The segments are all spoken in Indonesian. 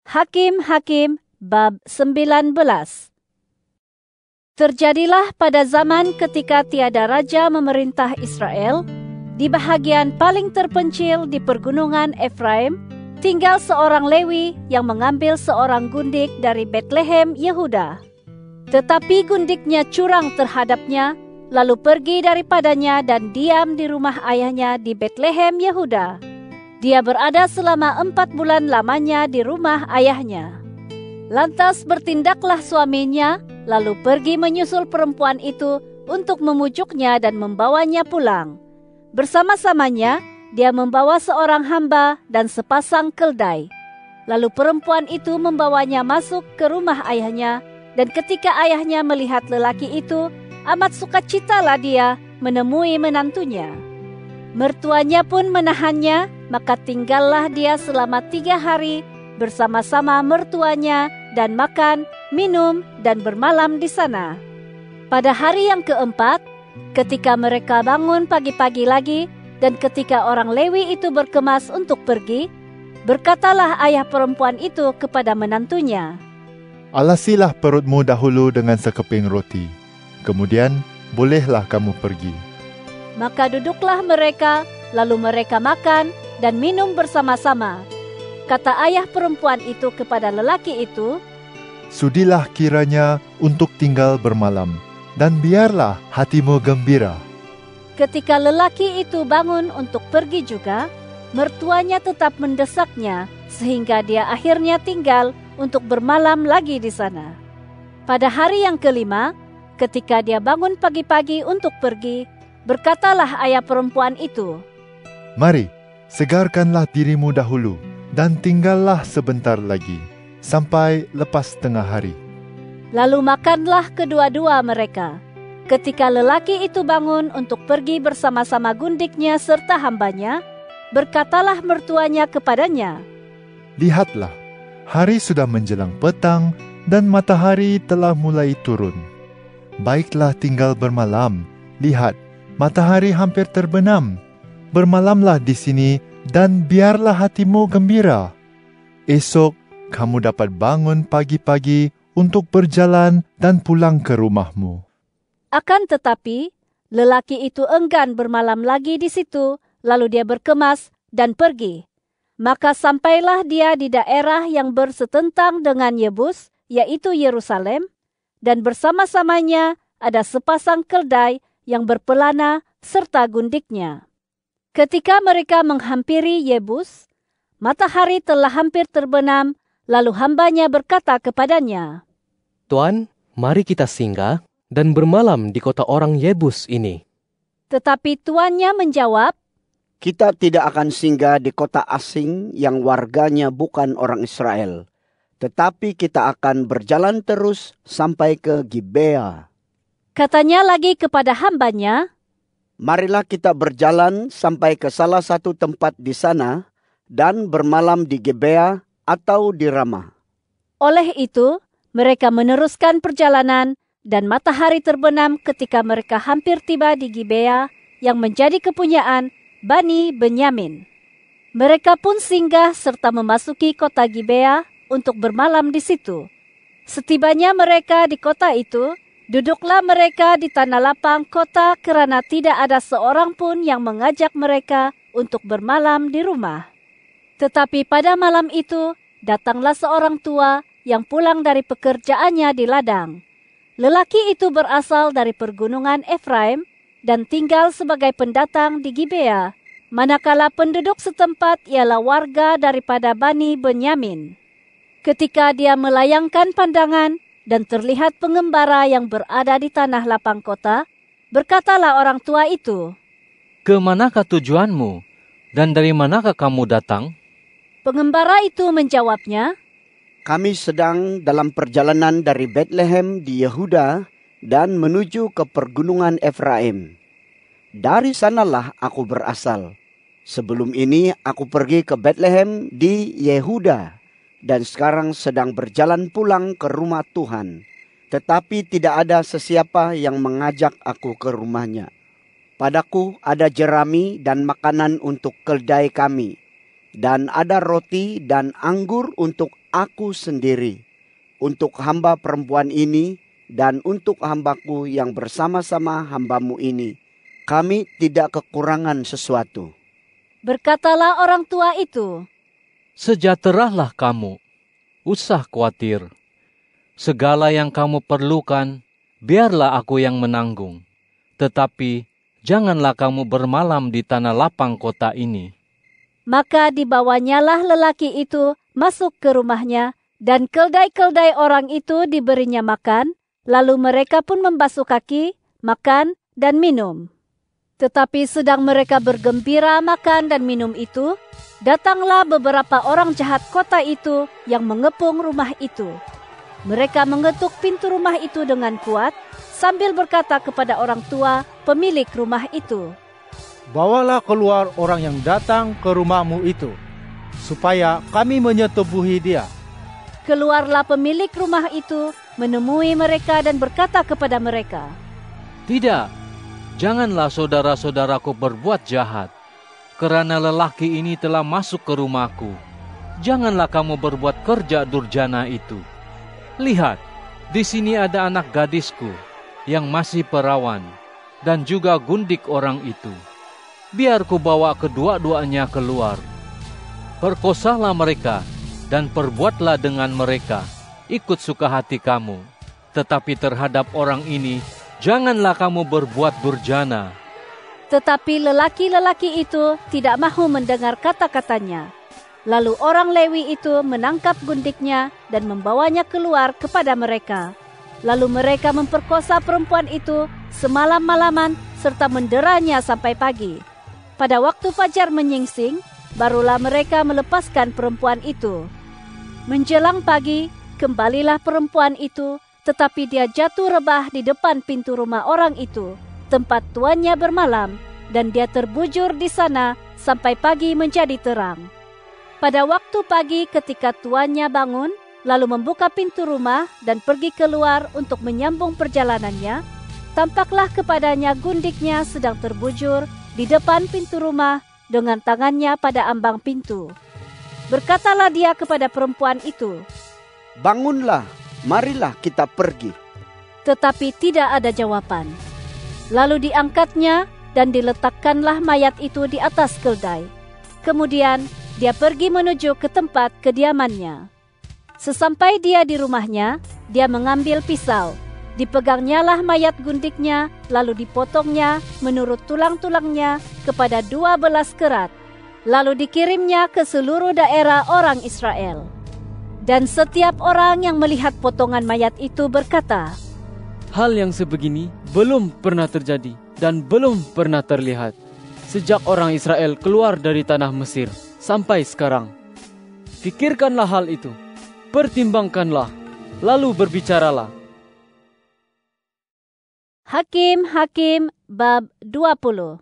Hakim-Hakim bab 19. Terjadilah pada zaman ketika tiada raja memerintah Israel, di bahagian paling terpencil di pergunungan Efraim, tinggal seorang Lewi yang mengambil seorang gundik dari Betlehem, Yehuda. Tetapi gundiknya curang terhadapnya, lalu pergi daripadanya dan diam di rumah ayahnya di Betlehem, Yehuda. Dia berada selama 4 bulan lamanya di rumah ayahnya. Lantas bertindaklah suaminya, lalu pergi menyusul perempuan itu untuk memujuknya dan membawanya pulang. Bersama-samanya, dia membawa seorang hamba dan sepasang keldai. Lalu perempuan itu membawanya masuk ke rumah ayahnya, dan ketika ayahnya melihat lelaki itu, amat sukacitalah dia menemui menantunya. Mertuanya pun menahannya, maka tinggallah dia selama 3 hari bersama-sama mertuanya dan makan, minum, dan bermalam di sana. Pada hari yang keempat, ketika mereka bangun pagi-pagi lagi, dan ketika orang Lewi itu berkemas untuk pergi, berkatalah ayah perempuan itu kepada menantunya, "Alasilah perutmu dahulu dengan sekeping roti, kemudian bolehlah kamu pergi." Maka duduklah mereka, lalu mereka makan dan minum bersama-sama. Kata ayah perempuan itu kepada lelaki itu, "Sudilah kiranya untuk tinggal bermalam, dan biarlah hatimu gembira." Ketika lelaki itu bangun untuk pergi juga, mertuanya tetap mendesaknya, sehingga dia akhirnya tinggal untuk bermalam lagi di sana. Pada hari yang kelima, ketika dia bangun pagi-pagi untuk pergi, berkatalah ayah perempuan itu, "Mari, segarkanlah dirimu dahulu, dan tinggallah sebentar lagi, sampai lepas tengah hari." Lalu makanlah kedua-dua mereka. Ketika lelaki itu bangun untuk pergi bersama-sama gundiknya serta hambanya, berkatalah mertuanya kepadanya, "Lihatlah, hari sudah menjelang petang, dan matahari telah mulai turun. Baiklah tinggal bermalam, lihat, matahari hampir terbenam. Bermalamlah di sini, dan biarlah hatimu gembira. Esok kamu dapat bangun pagi-pagi untuk berjalan dan pulang ke rumahmu." Akan tetapi, lelaki itu enggan bermalam lagi di situ, lalu dia berkemas dan pergi. Maka sampailah dia di daerah yang bersetentang dengan Yebus, yaitu Yerusalem, dan bersama-samanya ada sepasang keldai yang berpelana serta gundiknya. Ketika mereka menghampiri Yebus, matahari telah hampir terbenam, lalu hambanya berkata kepadanya, "Tuan, mari kita singgah dan bermalam di kota orang Yebus ini." Tetapi tuannya menjawab, "Kita tidak akan singgah di kota asing yang warganya bukan orang Israel, tetapi kita akan berjalan terus sampai ke Gibea." Katanya lagi kepada hambanya, "Marilah kita berjalan sampai ke salah satu tempat di sana dan bermalam di Gibea atau di Ramah." Oleh itu, mereka meneruskan perjalanan, dan matahari terbenam ketika mereka hampir tiba di Gibea yang menjadi kepunyaan Bani Benyamin. Mereka pun singgah serta memasuki kota Gibea untuk bermalam di situ. Setibanya mereka di kota itu, duduklah mereka di tanah lapang kota kerana tidak ada seorang pun yang mengajak mereka untuk bermalam di rumah. Tetapi pada malam itu, datanglah seorang tua yang pulang dari pekerjaannya di ladang. Lelaki itu berasal dari pergunungan Efraim dan tinggal sebagai pendatang di Gibea, manakala penduduk setempat ialah warga daripada Bani Benyamin. Ketika dia melayangkan pandangan dan terlihat pengembara yang berada di tanah lapang kota, berkatalah orang tua itu, "Ke manakah tujuanmu, dan dari manakah kamu datang?" Pengembara itu menjawabnya, "Kami sedang dalam perjalanan dari Betlehem di Yehuda dan menuju ke pergunungan Efraim. Dari sanalah aku berasal. Sebelum ini aku pergi ke Betlehem di Yehuda dan sekarang sedang berjalan pulang ke rumah Tuhan. Tetapi tidak ada sesiapa yang mengajak aku ke rumahnya. Padaku ada jerami dan makanan untuk keldai kami, dan ada roti dan anggur untuk aku sendiri untuk hamba perempuan ini dan untuk hambaku yang bersama-sama hambamu ini. Kami tidak kekurangan sesuatu." Berkatalah orang tua itu, "Sejahteralah kamu, usah khawatir. Segala yang kamu perlukan, biarlah aku yang menanggung. Tetapi janganlah kamu bermalam di tanah lapang kota ini." Maka dibawanyalah lelaki itu masuk ke rumahnya, dan keldai-keldai orang itu diberinya makan, lalu mereka pun membasuh kaki, makan, dan minum. Tetapi sedang mereka bergembira makan dan minum itu, datanglah beberapa orang jahat kota itu yang mengepung rumah itu. Mereka mengetuk pintu rumah itu dengan kuat, sambil berkata kepada orang tua pemilik rumah itu, "Bawalah keluar orang yang datang ke rumahmu itu, supaya kami menyetubuhi dia." Keluarlah pemilik rumah itu, menemui mereka dan berkata kepada mereka, "Tidak, janganlah saudara-saudaraku berbuat jahat, karena lelaki ini telah masuk ke rumahku. Janganlah kamu berbuat kerja durjana itu. Lihat, di sini ada anak gadisku yang masih perawan, dan juga gundik orang itu. Biar ku bawa kedua-duanya keluar. Perkosalah mereka, dan perbuatlah dengan mereka, ikut suka hati kamu. Tetapi terhadap orang ini, janganlah kamu berbuat durjana." Tetapi lelaki-lelaki itu tidak mahu mendengar kata-katanya. Lalu orang Lewi itu menangkap gundiknya dan membawanya keluar kepada mereka. Lalu mereka memperkosa perempuan itu semalam-malaman serta menderanya sampai pagi. Pada waktu fajar menyingsing, barulah mereka melepaskan perempuan itu. Menjelang pagi, kembalilah perempuan itu, tetapi dia jatuh rebah di depan pintu rumah orang itu, tempat tuannya bermalam, dan dia terbujur di sana sampai pagi menjadi terang. Pada waktu pagi ketika tuannya bangun, lalu membuka pintu rumah dan pergi keluar untuk menyambung perjalanannya, tampaklah kepadanya gundiknya sedang terbujur di depan pintu rumah dengan tangannya pada ambang pintu. Berkatalah dia kepada perempuan itu, "Bangunlah, marilah kita pergi." Tetapi tidak ada jawaban. Lalu diangkatnya dan diletakkanlah mayat itu di atas keldai. Kemudian dia pergi menuju ke tempat kediamannya. Sesampai dia di rumahnya, dia mengambil pisau. Dipegangnyalah mayat gundiknya, lalu dipotongnya menurut tulang-tulangnya kepada 12 kerat. Lalu dikirimnya ke seluruh daerah orang Israel. Dan setiap orang yang melihat potongan mayat itu berkata, "Hal yang sebegini belum pernah terjadi dan belum pernah terlihat sejak orang Israel keluar dari tanah Mesir sampai sekarang. Fikirkanlah hal itu, pertimbangkanlah, lalu berbicaralah." Hakim-Hakim bab 20.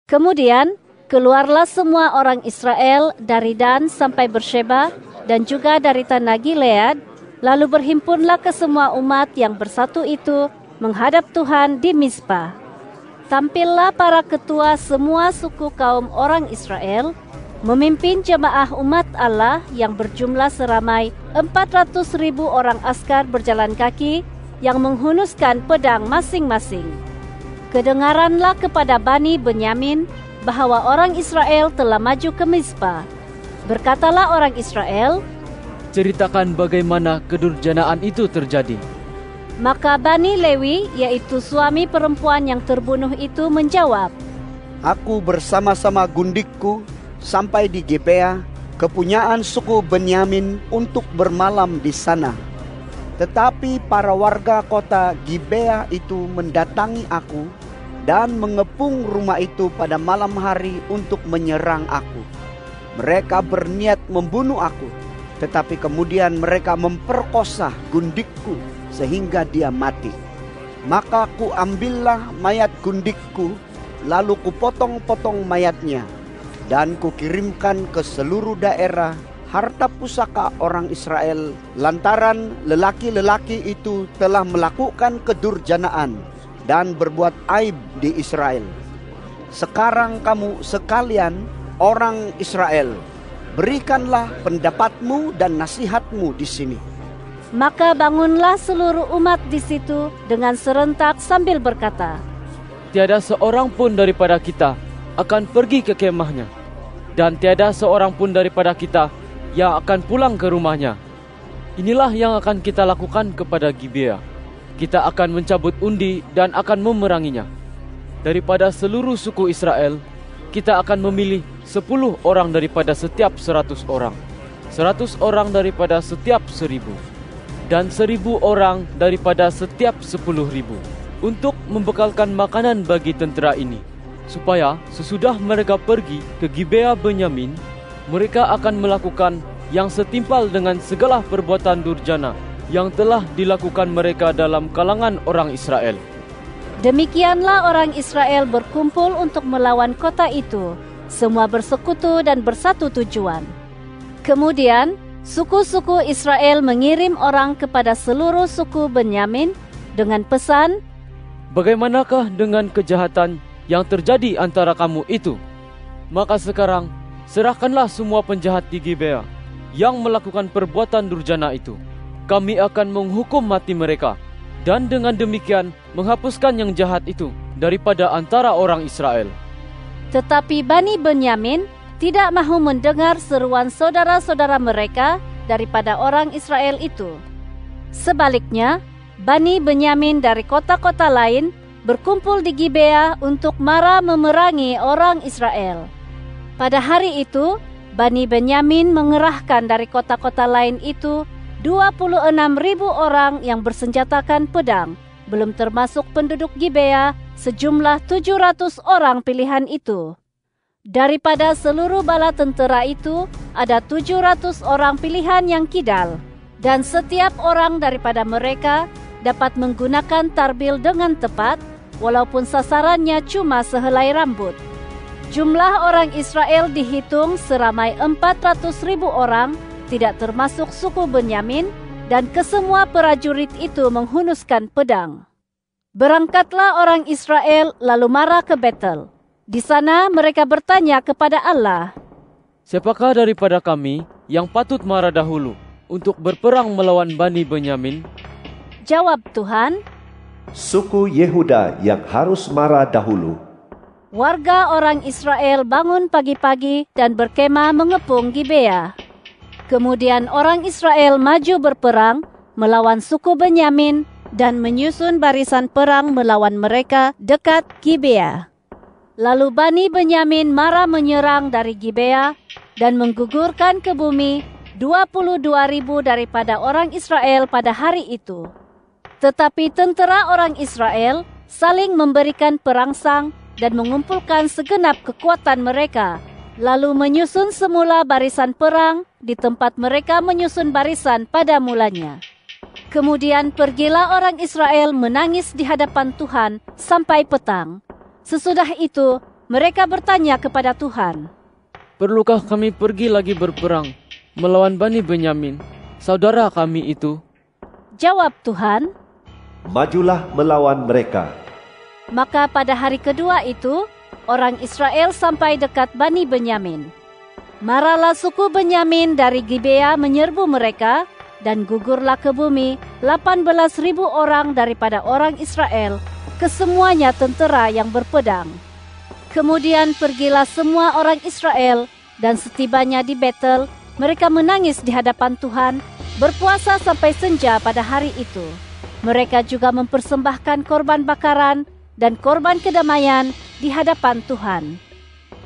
Kemudian keluarlah semua orang Israel dari Dan sampai Bersheba dan juga dari tanah Gilead, lalu berhimpunlah ke semua umat yang bersatu itu menghadap Tuhan di Mizpah. Tampillah para ketua semua suku kaum orang Israel, memimpin jemaah umat Allah yang berjumlah seramai 400.000 orang askar berjalan kaki yang menghunuskan pedang masing-masing. Kedengaranlah kepada Bani Benyamin bahwa orang Israel telah maju ke Mizpah. Berkatalah orang Israel, "Ceritakan bagaimana kedurjanaan itu terjadi." Maka Bani Lewi, yaitu suami perempuan yang terbunuh itu, menjawab, "Aku bersama-sama gundikku sampai di Gibea, kepunyaan suku Benyamin, untuk bermalam di sana. Tetapi para warga kota Gibea itu mendatangi aku dan mengepung rumah itu pada malam hari untuk menyerang aku. Mereka berniat membunuh aku, tetapi kemudian mereka memperkosa gundikku sehingga dia mati. Maka ku ambillah mayat gundikku, lalu kupotong-potong mayatnya, dan kukirimkan ke seluruh daerah harta pusaka orang Israel, lantaran lelaki-lelaki itu telah melakukan kedurjanaan dan berbuat aib di Israel. Sekarang kamu sekalian orang Israel, berikanlah pendapatmu dan nasihatmu di sini." Maka bangunlah seluruh umat di situ dengan serentak sambil berkata, Tiada seorang pun daripada kita akan pergi ke kemahnya, dan tiada seorang pun daripada kita yang akan pulang ke rumahnya. Inilah yang akan kita lakukan kepada Gibea. Kita akan mencabut undi dan akan memeranginya. Daripada seluruh suku Israel, kita akan memilih 10 orang daripada setiap 100 orang, 100 orang daripada setiap 1000, dan 1000 orang daripada setiap 10.000 untuk membekalkan makanan bagi tentera ini, supaya sesudah mereka pergi ke Gibea Benyamin, mereka akan melakukan yang setimpal dengan segala perbuatan durjana yang telah dilakukan mereka dalam kalangan orang Israel. Demikianlah orang Israel berkumpul untuk melawan kota itu, semua bersekutu dan bersatu tujuan. Kemudian, suku-suku Israel mengirim orang kepada seluruh suku Benyamin dengan pesan, Bagaimanakah dengan kejahatan yang terjadi antara kamu itu? Maka sekarang, serahkanlah semua penjahat di Gibea yang melakukan perbuatan durjana itu. Kami akan menghukum mati mereka, dan dengan demikian menghapuskan yang jahat itu daripada antara orang Israel. Tetapi Bani Benyamin tidak mahu mendengar seruan saudara-saudara mereka daripada orang Israel itu. Sebaliknya, Bani Benyamin dari kota-kota lain berkumpul di Gibea untuk marah memerangi orang Israel. Pada hari itu, Bani Benyamin mengerahkan dari kota-kota lain itu 26.000 orang yang bersenjatakan pedang, belum termasuk penduduk Gibea, sejumlah 700 orang pilihan itu. Daripada seluruh bala tentera itu, ada 700 orang pilihan yang kidal, dan setiap orang daripada mereka dapat menggunakan tarbil dengan tepat, walaupun sasarannya cuma sehelai rambut. Jumlah orang Israel dihitung seramai 400.000 orang, tidak termasuk suku Benyamin, dan kesemua prajurit itu menghunuskan pedang. Berangkatlah orang Israel lalu marah ke Betel. Di sana mereka bertanya kepada Allah, Siapakah daripada kami yang patut marah dahulu untuk berperang melawan Bani Benyamin? Jawab Tuhan, Suku Yehuda yang harus marah dahulu. Warga orang Israel bangun pagi-pagi dan berkemah mengepung Gibea. Kemudian orang Israel maju berperang melawan suku Benyamin dan menyusun barisan perang melawan mereka dekat Gibea. Lalu Bani Benyamin marah menyerang dari Gibea dan menggugurkan ke bumi 22.000 daripada orang Israel pada hari itu. Tetapi tentera orang Israel saling memberikan perangsang dan mengumpulkan segenap kekuatan mereka, lalu menyusun semula barisan perang di tempat mereka menyusun barisan pada mulanya. Kemudian pergilah orang Israel menangis di hadapan Tuhan sampai petang. Sesudah itu, mereka bertanya kepada Tuhan, Perlukah kami pergi lagi berperang melawan Bani Benyamin, saudara kami itu? Jawab Tuhan, Majulah melawan mereka. Maka pada hari kedua itu, orang Israel sampai dekat Bani Benyamin. Marahlah suku Benyamin dari Gibea menyerbu mereka, dan gugurlah ke bumi 18.000 orang daripada orang Israel, kesemuanya tentera yang berpedang. Kemudian pergilah semua orang Israel, dan setibanya di Betel, mereka menangis di hadapan Tuhan, berpuasa sampai senja pada hari itu. Mereka juga mempersembahkan korban bakaran dan korban kedamaian di hadapan Tuhan.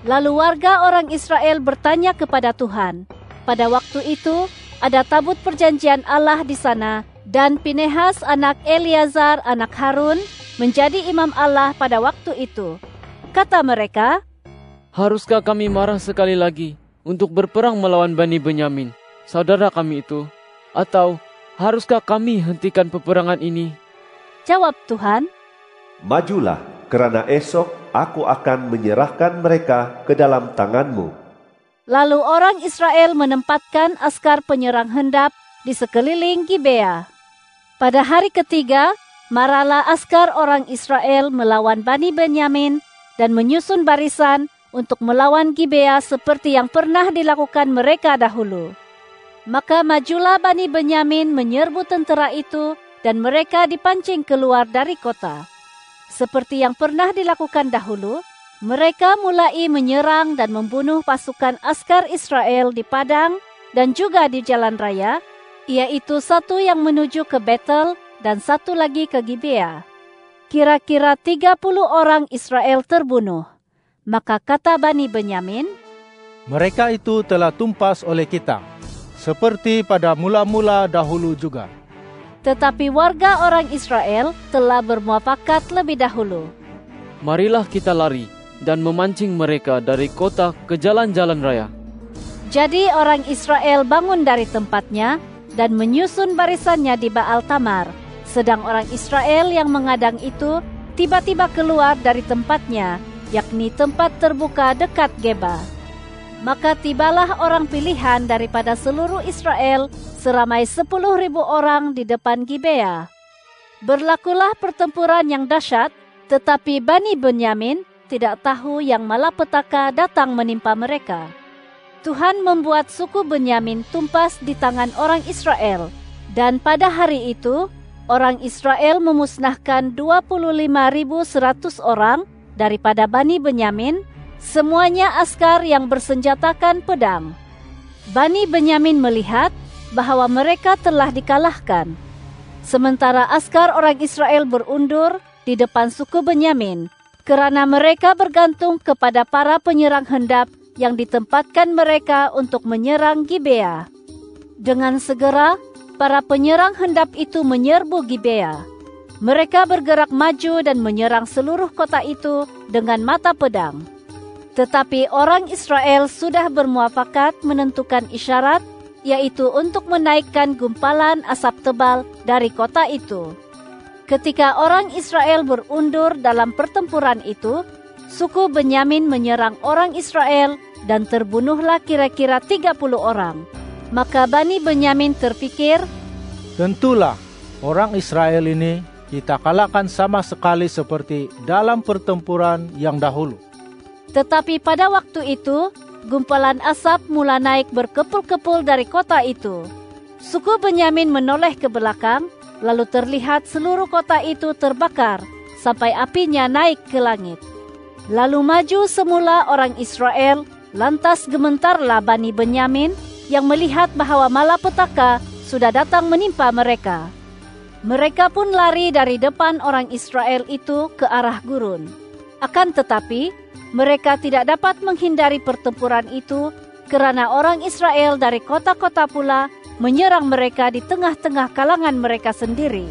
Lalu warga orang Israel bertanya kepada Tuhan. Pada waktu itu, ada tabut perjanjian Allah di sana, dan Pinehas anak Eleazar anak Harun menjadi imam Allah pada waktu itu. Kata mereka, Haruskah kami marah sekali lagi untuk berperang melawan Bani Benyamin, saudara kami itu? Atau haruskah kami hentikan peperangan ini? Jawab Tuhan, Majulah, kerana esok aku akan menyerahkan mereka ke dalam tanganmu. Lalu orang Israel menempatkan askar penyerang hendap di sekeliling Gibea. Pada hari ketiga, marahlah askar orang Israel melawan Bani Benyamin dan menyusun barisan untuk melawan Gibea seperti yang pernah dilakukan mereka dahulu. Maka majulah Bani Benyamin menyerbu tentera itu dan mereka dipancing keluar dari kota. Seperti yang pernah dilakukan dahulu, mereka mulai menyerang dan membunuh pasukan askar Israel di padang dan juga di jalan raya, yaitu satu yang menuju ke Betel dan satu lagi ke Gibea. Kira-kira 30 orang Israel terbunuh. Maka kata Bani Benyamin, mereka itu telah tumpas oleh kita, seperti pada mula-mula dahulu juga. Tetapi warga orang Israel telah bermuafakat lebih dahulu. Marilah kita lari dan memancing mereka dari kota ke jalan-jalan raya. Jadi orang Israel bangun dari tempatnya dan menyusun barisannya di Baal Tamar. Sedang orang Israel yang mengadang itu tiba-tiba keluar dari tempatnya, yakni tempat terbuka dekat Geba. Maka tibalah orang pilihan daripada seluruh Israel seramai 10.000 orang di depan Gibea. Berlakulah pertempuran yang dahsyat, tetapi Bani Benyamin tidak tahu yang malapetaka datang menimpa mereka. Tuhan membuat suku Benyamin tumpas di tangan orang Israel, dan pada hari itu orang Israel memusnahkan 25.100 orang daripada Bani Benyamin, semuanya askar yang bersenjatakan pedang. Bani Benyamin melihat bahwa mereka telah dikalahkan. Sementara askar orang Israel berundur di depan suku Benyamin, kerana mereka bergantung kepada para penyerang hendap yang ditempatkan mereka untuk menyerang Gibea. Dengan segera, para penyerang hendap itu menyerbu Gibea. Mereka bergerak maju dan menyerang seluruh kota itu dengan mata pedang. Tetapi orang Israel sudah bermuafakat menentukan isyarat, yaitu untuk menaikkan gumpalan asap tebal dari kota itu. Ketika orang Israel berundur dalam pertempuran itu, suku Benyamin menyerang orang Israel dan terbunuhlah kira-kira 30 orang. Maka Bani Benyamin terpikir, tentulah orang Israel ini kita kalahkan sama sekali seperti dalam pertempuran yang dahulu. Tetapi pada waktu itu, gumpalan asap mula naik berkepul-kepul dari kota itu. Suku Benyamin menoleh ke belakang, lalu terlihat seluruh kota itu terbakar sampai apinya naik ke langit. Lalu maju semula orang Israel, lantas gementarlah Bani Benyamin yang melihat bahwa malapetaka sudah datang menimpa mereka. Mereka pun lari dari depan orang Israel itu ke arah gurun. Akan tetapi, mereka tidak dapat menghindari pertempuran itu kerana orang Israel dari kota-kota pula menyerang mereka di tengah-tengah kalangan mereka sendiri.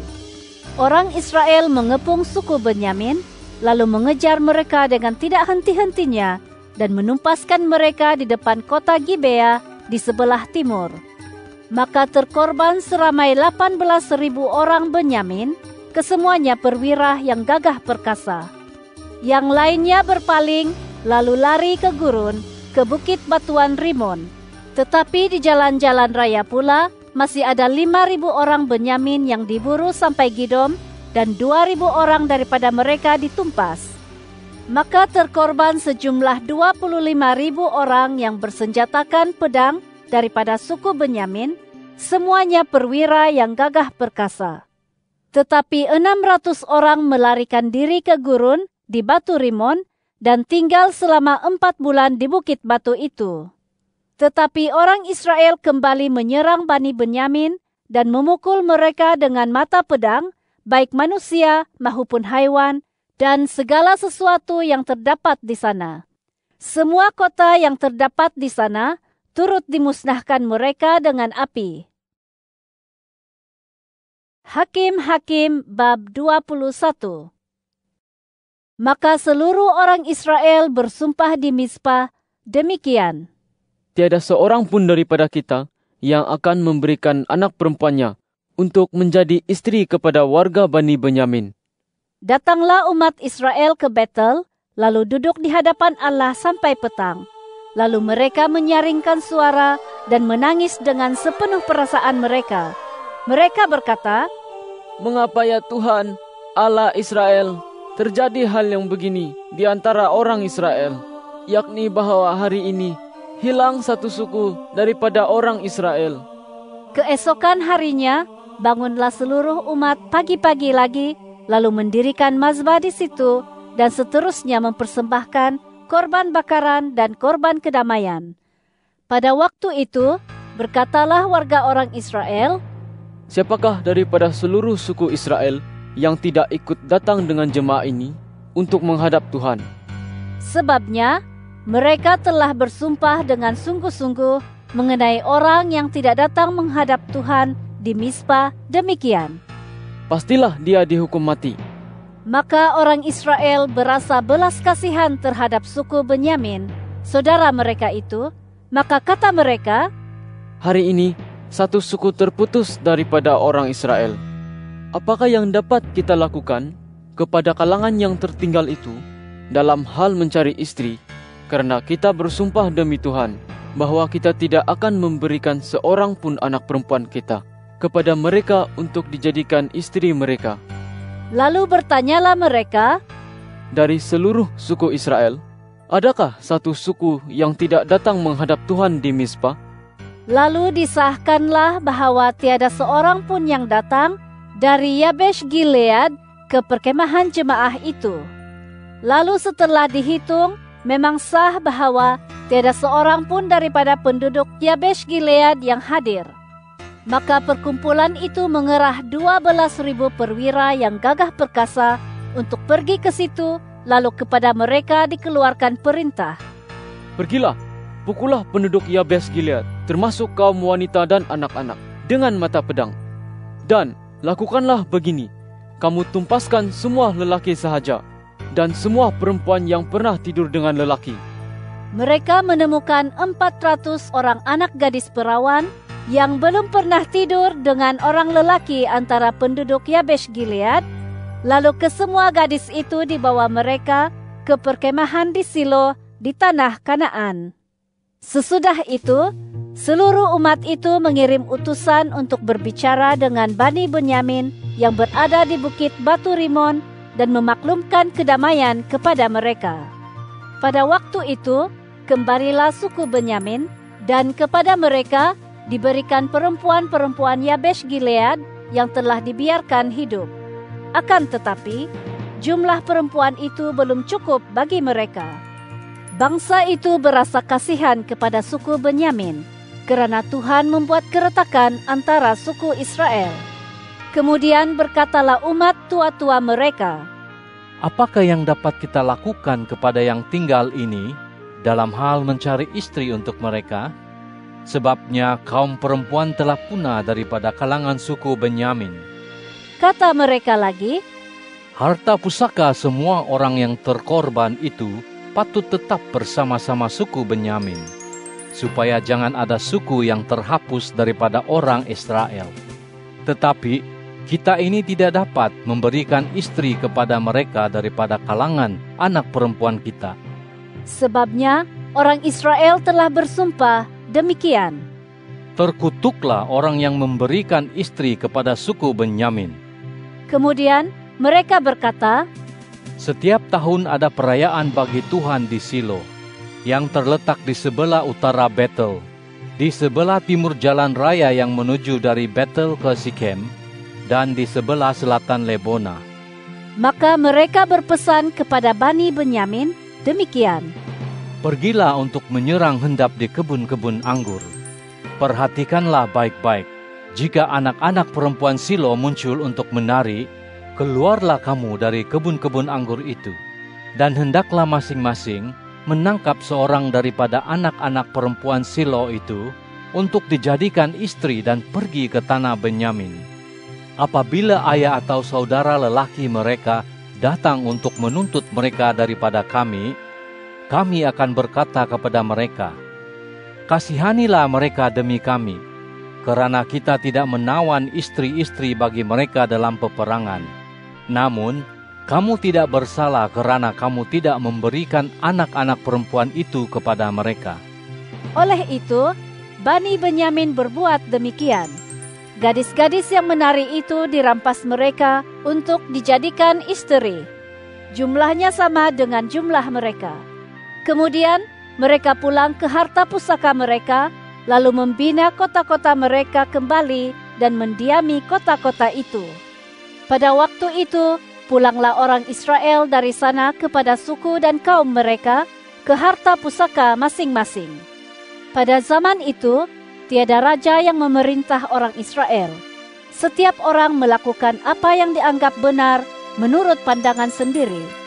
Orang Israel mengepung suku Benyamin, lalu mengejar mereka dengan tidak henti-hentinya dan menumpaskan mereka di depan kota Gibea di sebelah timur. Maka terkorban seramai 18.000 orang Benyamin, kesemuanya perwira yang gagah perkasa. Yang lainnya berpaling, lalu lari ke gurun, ke bukit batuan Rimon. Tetapi di jalan-jalan raya pula, masih ada 5.000 orang Benyamin yang diburu sampai Gidom, dan 2.000 orang daripada mereka ditumpas. Maka terkorban sejumlah 25.000 orang yang bersenjatakan pedang daripada suku Benyamin, semuanya perwira yang gagah perkasa. Tetapi 600 orang melarikan diri ke gurun di Batu Rimon dan tinggal selama 4 bulan di bukit batu itu. Tetapi orang Israel kembali menyerang Bani Benyamin dan memukul mereka dengan mata pedang, baik manusia maupun haiwan, dan segala sesuatu yang terdapat di sana. Semua kota yang terdapat di sana turut dimusnahkan mereka dengan api. Hakim-Hakim bab 21. Maka seluruh orang Israel bersumpah di Mizpah demikian, tiada seorang pun daripada kita yang akan memberikan anak perempuannya untuk menjadi istri kepada warga Bani Benyamin. Datanglah umat Israel ke Betel, lalu duduk di hadapan Allah sampai petang. Lalu mereka menyaringkan suara dan menangis dengan sepenuh perasaan mereka. Mereka berkata, mengapa ya Tuhan, Allah Israel, terjadi hal yang begini di antara orang Israel? yakni bahwa hari ini hilang satu suku daripada orang Israel. Keesokan harinya, bangunlah seluruh umat pagi-pagi lagi, lalu mendirikan mazbah di situ, dan seterusnya mempersembahkan korban bakaran dan korban kedamaian. Pada waktu itu, berkatalah warga orang Israel, "Siapakah daripada seluruh suku Israel yang tidak ikut datang dengan jemaah ini untuk menghadap Tuhan?" Sebabnya, mereka telah bersumpah dengan sungguh-sungguh mengenai orang yang tidak datang menghadap Tuhan di Mizpah demikian. Pastilah dia dihukum mati. Maka orang Israel berasa belas kasihan terhadap suku Benyamin, saudara mereka itu. Maka kata mereka, "Hari ini satu suku terputus daripada orang Israel. Apakah yang dapat kita lakukan kepada kalangan yang tertinggal itu dalam hal mencari istri? Karena kita bersumpah demi Tuhan bahwa kita tidak akan memberikan seorang pun anak perempuan kita kepada mereka untuk dijadikan istri mereka." Lalu bertanyalah mereka, "Dari seluruh suku Israel, adakah satu suku yang tidak datang menghadap Tuhan di Mizpah?" Lalu disahkanlah bahwa tiada seorang pun yang datang dari Yabesh Gilead ke perkemahan jemaah itu. Lalu setelah dihitung, memang sah bahwa tiada seorang pun daripada penduduk Yabesh Gilead yang hadir. Maka perkumpulan itu mengerah 12.000 perwira yang gagah perkasa untuk pergi ke situ, lalu kepada mereka dikeluarkan perintah, "Pergilah, pukullah penduduk Yabesh Gilead, termasuk kaum wanita dan anak-anak, dengan mata pedang. Dan lakukanlah begini, kamu tumpaskan semua lelaki sahaja, dan semua perempuan yang pernah tidur dengan lelaki." Mereka menemukan 400 orang anak gadis perawan yang belum pernah tidur dengan orang lelaki antara penduduk Yabesh Gilead. Lalu kesemua gadis itu dibawa mereka ke perkemahan di Silo di tanah Kanaan. Sesudah itu, seluruh umat itu mengirim utusan untuk berbicara dengan Bani Benyamin yang berada di bukit Batu Rimon dan memaklumkan kedamaian kepada mereka. Pada waktu itu, kembalilah suku Benyamin, dan kepada mereka diberikan perempuan-perempuan Yabesh Gilead yang telah dibiarkan hidup. Akan tetapi, jumlah perempuan itu belum cukup bagi mereka. Bangsa itu berasa kasihan kepada suku Benyamin, karena Tuhan membuat keretakan antara suku Israel. Kemudian berkatalah umat tua-tua mereka, "Apakah yang dapat kita lakukan kepada yang tinggal ini dalam hal mencari istri untuk mereka? Sebabnya kaum perempuan telah punah daripada kalangan suku Benyamin." Kata mereka lagi, "Harta pusaka semua orang yang terkorban itu patut tetap bersama-sama suku Benyamin, supaya jangan ada suku yang terhapus daripada orang Israel. Tetapi kita ini tidak dapat memberikan istri kepada mereka daripada kalangan anak perempuan kita. Sebabnya orang Israel telah bersumpah demikian. Terkutuklah orang yang memberikan istri kepada suku Benyamin." Kemudian mereka berkata, Setiap tahun ada perayaan bagi Tuhan di Silo, yang terletak di sebelah utara Betel, di sebelah timur jalan raya yang menuju dari Betel ke Sikem, dan di sebelah selatan Lebona. Maka mereka berpesan kepada Bani Benyamin demikian, "Pergilah untuk menyerang hendap di kebun-kebun anggur. Perhatikanlah baik-baik. Jika anak-anak perempuan Silo muncul untuk menari, keluarlah kamu dari kebun-kebun anggur itu, dan hendaklah masing-masing menangkap seorang daripada anak-anak perempuan Silo itu untuk dijadikan istri dan pergi ke tanah Benyamin. Apabila ayah atau saudara lelaki mereka datang untuk menuntut mereka daripada kami akan berkata kepada mereka, 'Kasihanilah mereka demi kami, karena kita tidak menawan istri-istri bagi mereka dalam peperangan. Namun, kamu tidak bersalah karena kamu tidak memberikan anak-anak perempuan itu kepada mereka.' Oleh itu, Bani Benyamin berbuat demikian. Gadis-gadis yang menari itu dirampas mereka untuk dijadikan istri. Jumlahnya sama dengan jumlah mereka. Kemudian mereka pulang ke harta pusaka mereka, lalu membina kota-kota mereka kembali dan mendiami kota-kota itu. Pada waktu itu, pulanglah orang Israel dari sana kepada suku dan kaum mereka, ke harta pusaka masing-masing. Pada zaman itu, tiada raja yang memerintah orang Israel. Setiap orang melakukan apa yang dianggap benar menurut pandangan sendiri.